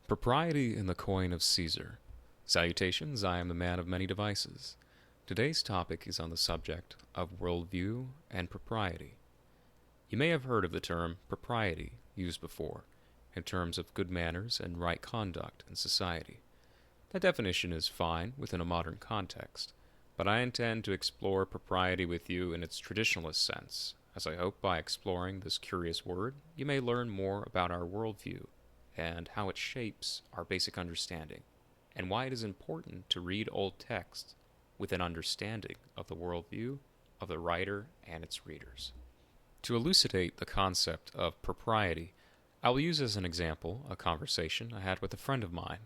Propriety in the coin of Caesar. Salutations, I am the man of many devices. Today's topic is on the subject of worldview and propriety. You may have heard of the term propriety used before, in terms of good manners and right conduct in society. That definition is fine within a modern context, but I intend to explore propriety with you in its traditionalist sense, as I hope by exploring this curious word you may learn more about our worldview and how it shapes our basic understanding, and why it is important to read old texts with an understanding of the worldview of the writer and its readers. To elucidate the concept of propriety, I will use as an example a conversation I had with a friend of mine.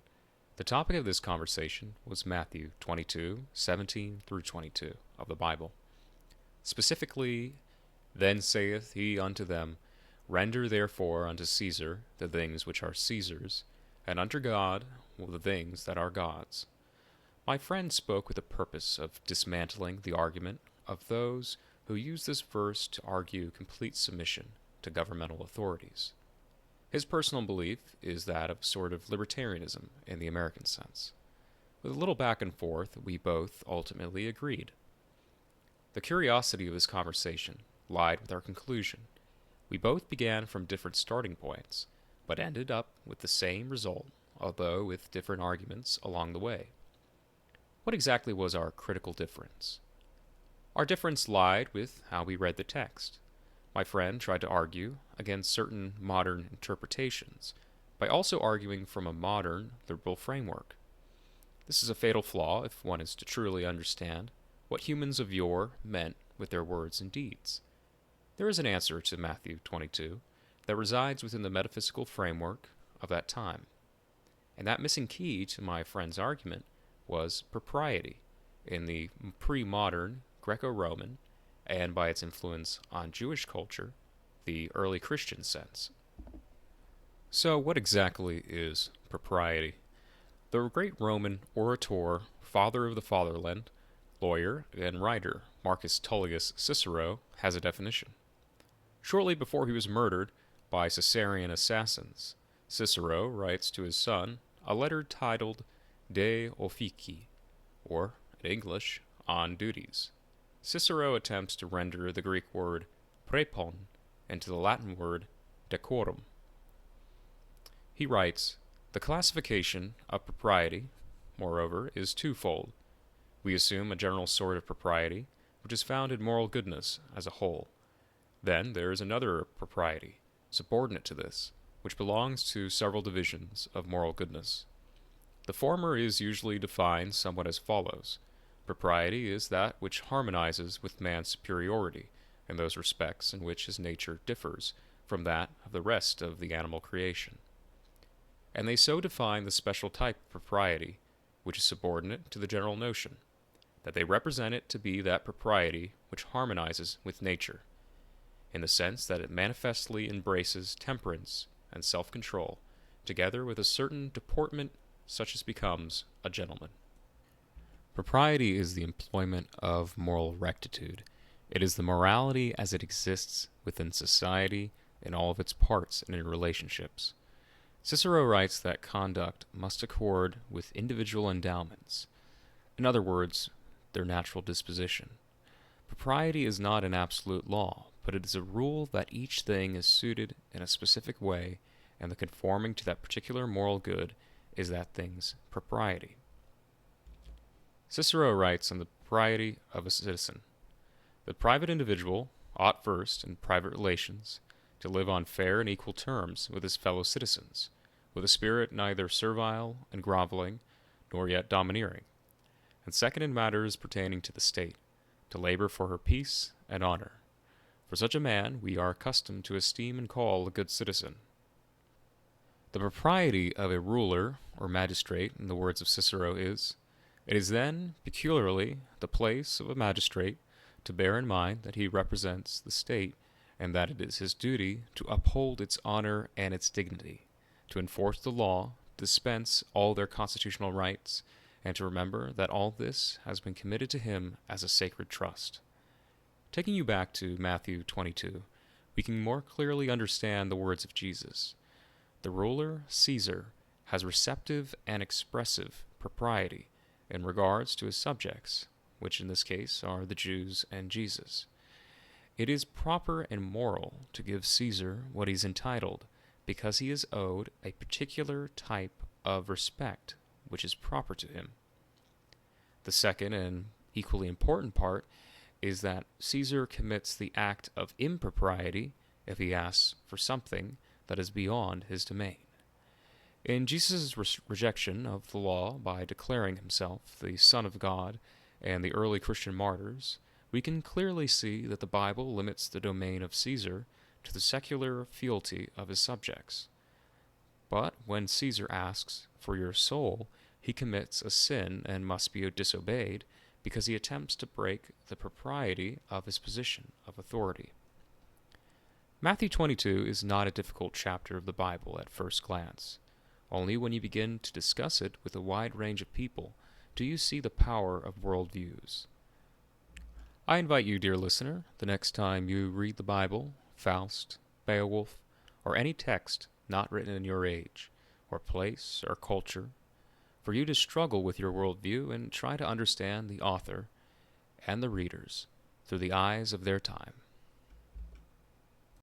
The topic of this conversation was Matthew 22:17 through 22 of the Bible. Specifically, "Then saith he unto them, Render therefore unto Caesar the things which are Caesar's, and unto God the things that are God's." My friend spoke with the purpose of dismantling the argument of those who use this verse to argue complete submission to governmental authorities. His personal belief is that of sort of libertarianism in the American sense. With a little back and forth, we both ultimately agreed. The curiosity of this conversation lied with our conclusion. We both began from different starting points, but ended up with the same result, although with different arguments along the way. What exactly was our critical difference? Our difference lied with how we read the text. My friend tried to argue against certain modern interpretations by also arguing from a modern liberal framework. This is a fatal flaw if one is to truly understand what humans of yore meant with their words and deeds. There is an answer to Matthew 22 that resides within the metaphysical framework of that time. And that missing key to my friend's argument was propriety in the pre-modern Greco-Roman, and by its influence on Jewish culture, the early Christian sense. So what exactly is propriety? The great Roman orator, father of the fatherland, lawyer, and writer Marcus Tullius Cicero has a definition. Shortly before he was murdered by Caesarean assassins, Cicero writes to his son a letter titled De Officii, or, in English, On Duties. Cicero attempts to render the Greek word prepon into the Latin word decorum. He writes, "The classification of propriety, moreover, is twofold. We assume a general sort of propriety, which is found in moral goodness as a whole. Then there is another propriety, subordinate to this, which belongs to several divisions of moral goodness. The former is usually defined somewhat as follows. Propriety is that which harmonizes with man's superiority in those respects in which his nature differs from that of the rest of the animal creation. And they so define the special type of propriety, which is subordinate to the general notion, that they represent it to be that propriety which harmonizes with nature, in the sense that it manifestly embraces temperance and self-control, together with a certain deportment such as becomes a gentleman. Propriety is the employment of moral rectitude. It is the morality as it exists within society in all of its parts and in relationships. Cicero writes that conduct must accord with individual endowments, in other words, their natural disposition. Propriety is not an absolute law, but it is a rule that each thing is suited in a specific way, and the conforming to that particular moral good is that thing's propriety. Cicero writes on the propriety of a citizen. The private individual ought first, in private relations, to live on fair and equal terms with his fellow citizens, with a spirit neither servile and groveling, nor yet domineering, and second in matters pertaining to the state, to labor for her peace and honor. For such a man we are accustomed to esteem and call a good citizen. The propriety of a ruler or magistrate, in the words of Cicero, is, it is then peculiarly the place of a magistrate to bear in mind that he represents the state, and that it is his duty to uphold its honor and its dignity, to enforce the law, dispense all their constitutional rights, and to remember that all this has been committed to him as a sacred trust. Taking you back to Matthew 22, we can more clearly understand the words of Jesus. The ruler, Caesar, has receptive and expressive propriety in regards to his subjects, which in this case are the Jews and Jesus. It is proper and moral to give Caesar what he's entitled, because he is owed a particular type of respect which is proper to him. The second and equally important part is that Caesar commits the act of impropriety if he asks for something that is beyond his domain. In Jesus' rejection of the law by declaring himself the Son of God and the early Christian martyrs, we can clearly see that the Bible limits the domain of Caesar to the secular fealty of his subjects. But when Caesar asks for your soul, he commits a sin and must be disobeyed because he attempts to break the propriety of his position of authority. Matthew 22 is not a difficult chapter of the Bible at first glance. Only when you begin to discuss it with a wide range of people do you see the power of worldviews. I invite you, dear listener, the next time you read the Bible, Faust, Beowulf, or any text not written in your age, or place, or culture, for you to struggle with your worldview and try to understand the author and the readers through the eyes of their time.